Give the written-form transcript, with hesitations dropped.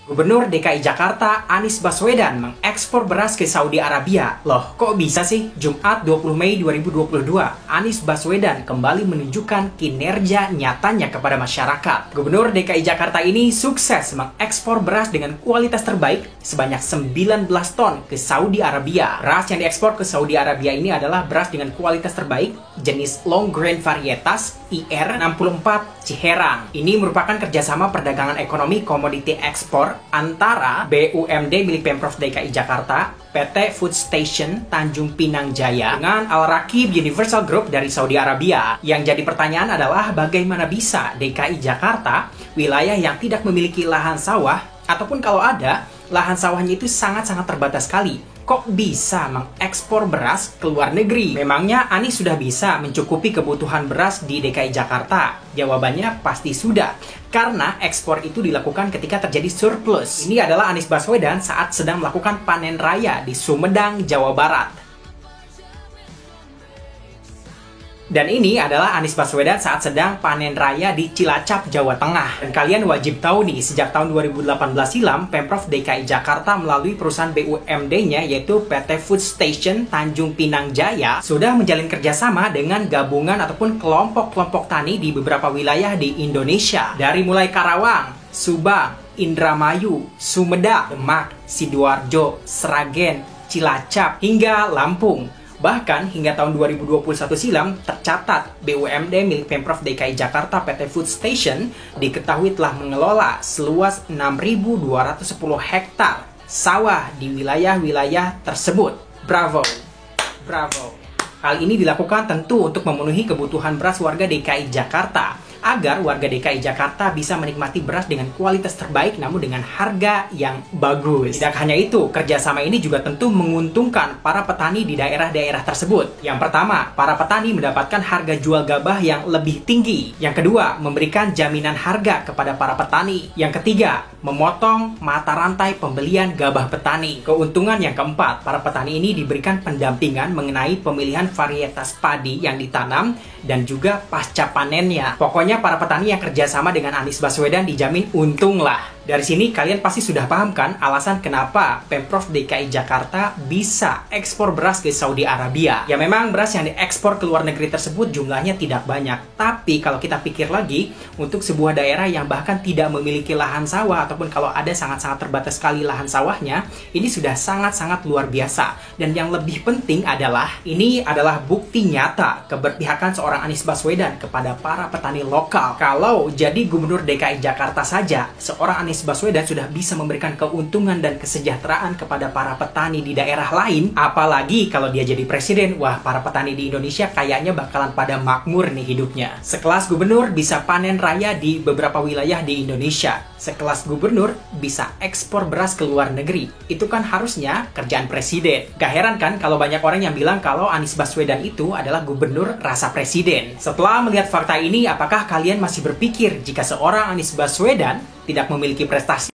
Gubernur DKI Jakarta Anies Baswedan mengekspor beras ke Saudi Arabia. Loh, kok bisa sih? Jumat 20 Mei 2022, Anies Baswedan kembali menunjukkan kinerja nyatanya kepada masyarakat. Gubernur DKI Jakarta ini sukses mengekspor beras dengan kualitas terbaik sebanyak 19 ton ke Saudi Arabia. Beras yang diekspor ke Saudi Arabia ini adalah beras dengan kualitas terbaik jenis long grain varietas IR64 Ciherang. Ini merupakan kerjasama perdagangan ekonomi komoditi ekspor antara BUMD milik Pemprov DKI Jakarta, PT Food Station Tanjung Pinang Jaya, dengan Al Rakib Universal Group dari Saudi Arabia. Yang jadi pertanyaan adalah bagaimana bisa DKI Jakarta, wilayah yang tidak memiliki lahan sawah, ataupun kalau ada, lahan sawahnya itu sangat-sangat terbatas sekali, kok bisa mengekspor beras ke luar negeri? Memangnya Anies sudah bisa mencukupi kebutuhan beras di DKI Jakarta? Jawabannya pasti sudah, karena ekspor itu dilakukan ketika terjadi surplus. Ini adalah Anies Baswedan saat sedang melakukan panen raya di Sumedang, Jawa Barat. Dan ini adalah Anies Baswedan saat sedang panen raya di Cilacap, Jawa Tengah. Dan kalian wajib tahu nih, sejak tahun 2018 silam, Pemprov DKI Jakarta melalui perusahaan BUMD-nya yaitu PT Food Station Tanjung Pinang Jaya sudah menjalin kerjasama dengan gabungan ataupun kelompok-kelompok tani di beberapa wilayah di Indonesia. Dari mulai Karawang, Subang, Indramayu, Sumedang, Demak, Sidoarjo, Sragen, Cilacap, hingga Lampung. Bahkan hingga tahun 2021 silam tercatat BUMD milik Pemprov DKI Jakarta PT Food Station diketahui telah mengelola seluas 6.210 hektar sawah di wilayah-wilayah tersebut. Bravo! Bravo! Hal ini dilakukan tentu untuk memenuhi kebutuhan beras warga DKI Jakarta, agar warga DKI Jakarta bisa menikmati beras dengan kualitas terbaik namun dengan harga yang bagus. Tidak hanya itu, kerjasama ini juga tentu menguntungkan para petani di daerah-daerah tersebut. Yang pertama, para petani mendapatkan harga jual gabah yang lebih tinggi. Yang kedua, memberikan jaminan harga kepada para petani. Yang ketiga, memotong mata rantai pembelian gabah petani. Keuntungan yang keempat, para petani ini diberikan pendampingan mengenai pemilihan varietas padi yang ditanam dan juga pasca panennya. Pokoknya para petani yang kerjasama dengan Anies Baswedan dijamin untung lah. Dari sini kalian pasti sudah paham kan alasan kenapa Pemprov DKI Jakarta bisa ekspor beras ke Saudi Arabia. Ya memang beras yang diekspor ke luar negeri tersebut jumlahnya tidak banyak. Tapi kalau kita pikir lagi, untuk sebuah daerah yang bahkan tidak memiliki lahan sawah, ataupun kalau ada sangat-sangat terbatas sekali lahan sawahnya, ini sudah sangat-sangat luar biasa. Dan yang lebih penting adalah, ini adalah bukti nyata keberpihakan seorang Anies Baswedan kepada para petani lokal. Kalau jadi Gubernur DKI Jakarta saja, seorang Anies Baswedan sudah bisa memberikan keuntungan dan kesejahteraan kepada para petani di daerah lain, apalagi kalau dia jadi presiden. Wah, para petani di Indonesia kayaknya bakalan pada makmur nih hidupnya. Sekelas gubernur bisa panen raya di beberapa wilayah di Indonesia. Sekelas gubernur bisa ekspor beras ke luar negeri. Itu kan harusnya kerjaan presiden. Gak heran kan kalau banyak orang yang bilang kalau Anies Baswedan itu adalah gubernur rasa presiden. Setelah melihat fakta ini, apakah kalian masih berpikir jika seorang Anies Baswedan tidak memiliki prestasi